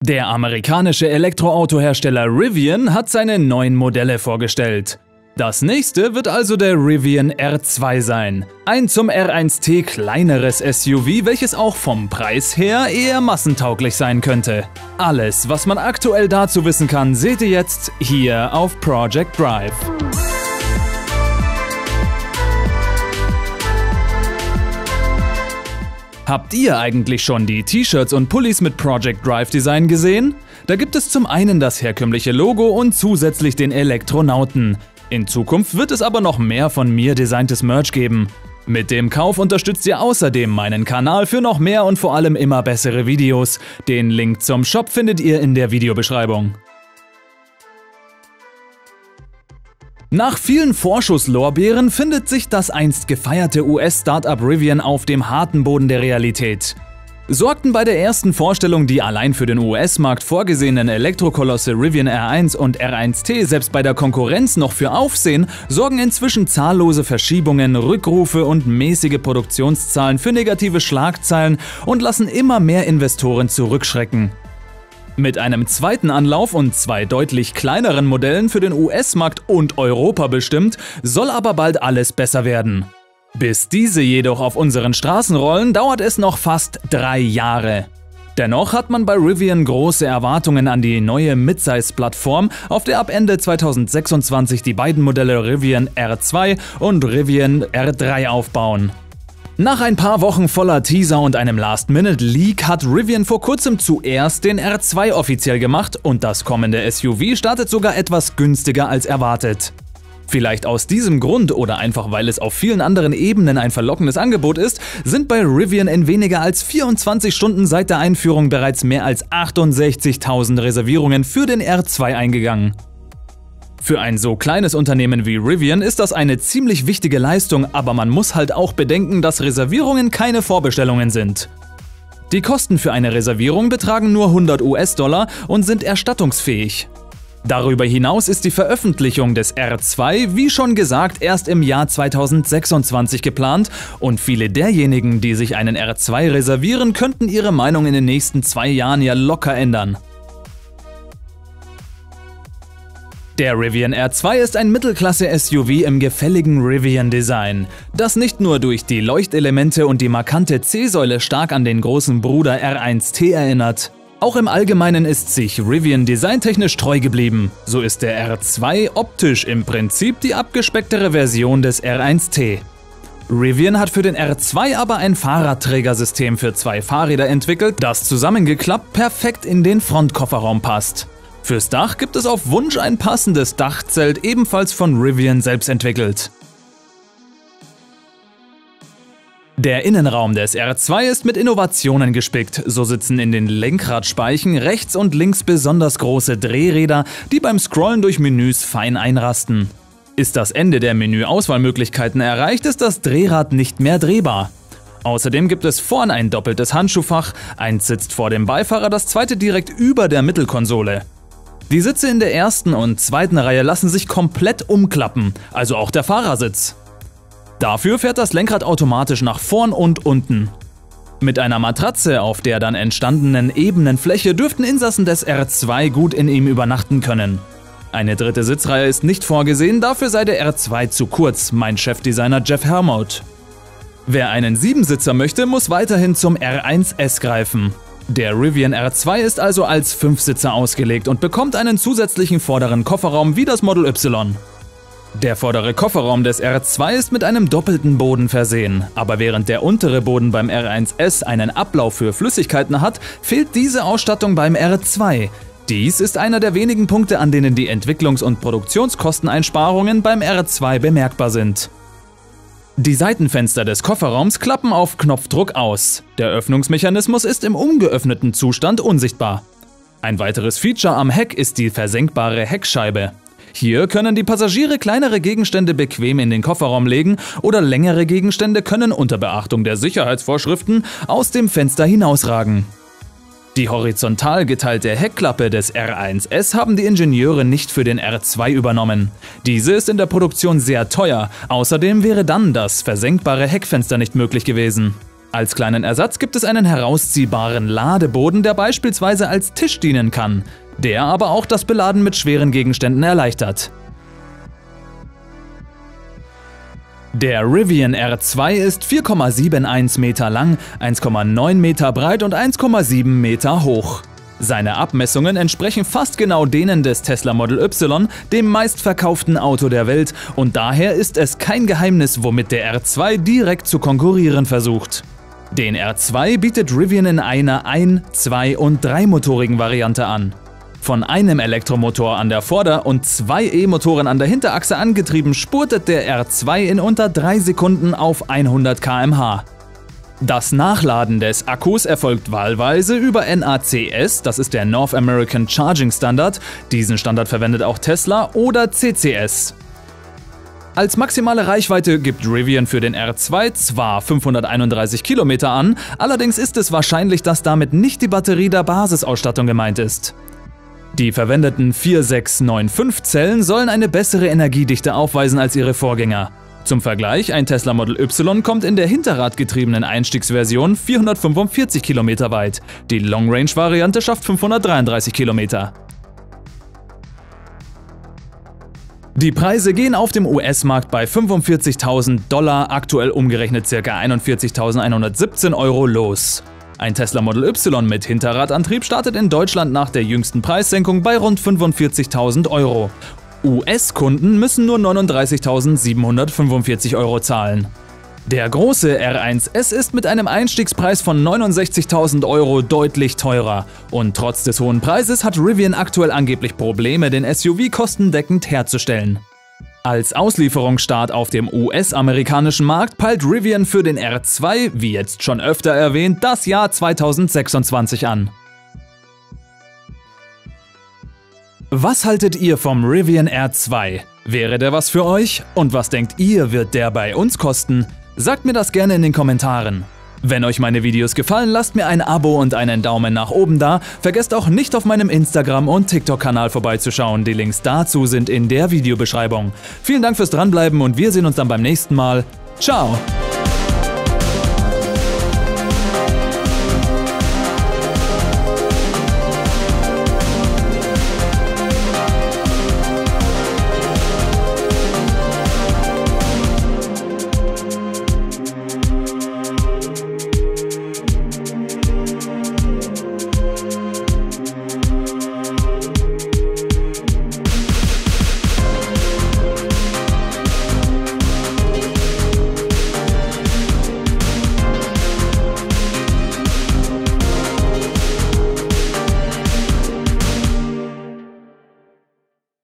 Der amerikanische Elektroautohersteller Rivian hat seine neuen Modelle vorgestellt. Das nächste wird also der Rivian R2 sein. Ein zum R1T kleineres SUV, welches auch vom Preis her eher massentauglich sein könnte. Alles, was man aktuell dazu wissen kann, seht ihr jetzt hier auf Project Drive. Habt ihr eigentlich schon die T-Shirts und Pullis mit Project Drive Design gesehen? Da gibt es zum einen das herkömmliche Logo und zusätzlich den Elektronauten. In Zukunft wird es aber noch mehr von mir designtes Merch geben. Mit dem Kauf unterstützt ihr außerdem meinen Kanal für noch mehr und vor allem immer bessere Videos. Den Link zum Shop findet ihr in der Videobeschreibung. Nach vielen Vorschusslorbeeren findet sich das einst gefeierte US-Startup Rivian auf dem harten Boden der Realität. Sorgten bei der ersten Vorstellung die allein für den US-Markt vorgesehenen Elektrokolosse Rivian R1 und R1T selbst bei der Konkurrenz noch für Aufsehen, sorgen inzwischen zahllose Verschiebungen, Rückrufe und mäßige Produktionszahlen für negative Schlagzeilen und lassen immer mehr Investoren zurückschrecken. Mit einem zweiten Anlauf und zwei deutlich kleineren Modellen für den US-Markt und Europa bestimmt, soll aber bald alles besser werden. Bis diese jedoch auf unseren Straßen rollen, dauert es noch fast 3 Jahre. Dennoch hat man bei Rivian große Erwartungen an die neue Midsize-Plattform, auf der ab Ende 2026 die beiden Modelle Rivian R2 und Rivian R3 aufbauen. Nach ein paar Wochen voller Teaser und einem Last-Minute-Leak hat Rivian vor kurzem zuerst den R2 offiziell gemacht und das kommende SUV startet sogar etwas günstiger als erwartet. Vielleicht aus diesem Grund oder einfach weil es auf vielen anderen Ebenen ein verlockendes Angebot ist, sind bei Rivian in weniger als 24 Stunden seit der Einführung bereits mehr als 68.000 Reservierungen für den R2 eingegangen. Für ein so kleines Unternehmen wie Rivian ist das eine ziemlich wichtige Leistung, aber man muss halt auch bedenken, dass Reservierungen keine Vorbestellungen sind. Die Kosten für eine Reservierung betragen nur 100 US-Dollar und sind erstattungsfähig. Darüber hinaus ist die Veröffentlichung des R2, wie schon gesagt, erst im Jahr 2026 geplant und viele derjenigen, die sich einen R2 reservieren, könnten ihre Meinung in den nächsten 2 Jahren ja locker ändern. Der Rivian R2 ist ein Mittelklasse-SUV im gefälligen Rivian-Design, das nicht nur durch die Leuchtelemente und die markante C-Säule stark an den großen Bruder R1T erinnert. Auch im Allgemeinen ist sich Rivian designtechnisch treu geblieben. So ist der R2 optisch im Prinzip die abgespecktere Version des R1T. Rivian hat für den R2 aber ein Fahrradträgersystem für 2 Fahrräder entwickelt, das zusammengeklappt perfekt in den Frontkofferraum passt. Fürs Dach gibt es auf Wunsch ein passendes Dachzelt, ebenfalls von Rivian selbst entwickelt. Der Innenraum des R2 ist mit Innovationen gespickt, so sitzen in den Lenkradspeichen rechts und links besonders große Drehräder, die beim Scrollen durch Menüs fein einrasten. Ist das Ende der Menüauswahlmöglichkeiten erreicht, ist das Drehrad nicht mehr drehbar. Außerdem gibt es vorn ein doppeltes Handschuhfach, eins sitzt vor dem Beifahrer, das zweite direkt über der Mittelkonsole. Die Sitze in der ersten und zweiten Reihe lassen sich komplett umklappen, also auch der Fahrersitz. Dafür fährt das Lenkrad automatisch nach vorn und unten. Mit einer Matratze auf der dann entstandenen ebenen Fläche dürften Insassen des R2 gut in ihm übernachten können. Eine dritte Sitzreihe ist nicht vorgesehen, dafür sei der R2 zu kurz, meint Chefdesigner Jeff Hermode. Wer einen 7-Sitzer möchte, muss weiterhin zum R1S greifen. Der Rivian R2 ist also als 5-Sitzer ausgelegt und bekommt einen zusätzlichen vorderen Kofferraum wie das Model Y. Der vordere Kofferraum des R2 ist mit einem doppelten Boden versehen, aber während der untere Boden beim R1S einen Ablauf für Flüssigkeiten hat, fehlt diese Ausstattung beim R2. Dies ist einer der wenigen Punkte, an denen die Entwicklungs- und Produktionskosteneinsparungen beim R2 bemerkbar sind. Die Seitenfenster des Kofferraums klappen auf Knopfdruck aus. Der Öffnungsmechanismus ist im ungeöffneten Zustand unsichtbar. Ein weiteres Feature am Heck ist die versenkbare Heckscheibe. Hier können die Passagiere kleinere Gegenstände bequem in den Kofferraum legen oder längere Gegenstände können unter Beachtung der Sicherheitsvorschriften aus dem Fenster hinausragen. Die horizontal geteilte Heckklappe des R1S haben die Ingenieure nicht für den R2 übernommen. Diese ist in der Produktion sehr teuer, außerdem wäre dann das versenkbare Heckfenster nicht möglich gewesen. Als kleinen Ersatz gibt es einen herausziehbaren Ladeboden, der beispielsweise als Tisch dienen kann, der aber auch das Beladen mit schweren Gegenständen erleichtert. Der Rivian R2 ist 4,71 Meter lang, 1,9 Meter breit und 1,7 Meter hoch. Seine Abmessungen entsprechen fast genau denen des Tesla Model Y, dem meistverkauften Auto der Welt, und daher ist es kein Geheimnis, womit der R2 direkt zu konkurrieren versucht. Den R2 bietet Rivian in einer zwei- und dreimotorigen Variante an. Von einem Elektromotor an der Vorder- und 2 E-Motoren an der Hinterachse angetrieben, spurtet der R2 in unter 3 Sekunden auf 100 km/h. Das Nachladen des Akkus erfolgt wahlweise über NACS, das ist der North American Charging Standard, diesen Standard verwendet auch Tesla, oder CCS. Als maximale Reichweite gibt Rivian für den R2 zwar 531 Kilometer an, allerdings ist es wahrscheinlich, dass damit nicht die Batterie der Basisausstattung gemeint ist. Die verwendeten 4695-Zellen sollen eine bessere Energiedichte aufweisen als ihre Vorgänger. Zum Vergleich, ein Tesla Model Y kommt in der hinterradgetriebenen Einstiegsversion 445 Kilometer weit, die Long-Range-Variante schafft 533 Kilometer. Die Preise gehen auf dem US-Markt bei $45.000, aktuell umgerechnet ca. 41.117 € los. Ein Tesla Model Y mit Hinterradantrieb startet in Deutschland nach der jüngsten Preissenkung bei rund 45.000 €. US-Kunden müssen nur 39.745 € zahlen. Der große R1S ist mit einem Einstiegspreis von 69.000 € deutlich teurer. Und trotz des hohen Preises hat Rivian aktuell angeblich Probleme, den SUV kostendeckend herzustellen. Als Auslieferungsstart auf dem US-amerikanischen Markt peilt Rivian für den R2, wie jetzt schon öfter erwähnt, das Jahr 2026 an. Was haltet ihr vom Rivian R2? Wäre der was für euch? Und was denkt ihr, wird der bei uns kosten? Sagt mir das gerne in den Kommentaren. Wenn euch meine Videos gefallen, lasst mir ein Abo und einen Daumen nach oben da. Vergesst auch nicht, auf meinem Instagram- und TikTok-Kanal vorbeizuschauen. Die Links dazu sind in der Videobeschreibung. Vielen Dank fürs Dranbleiben und wir sehen uns dann beim nächsten Mal. Ciao!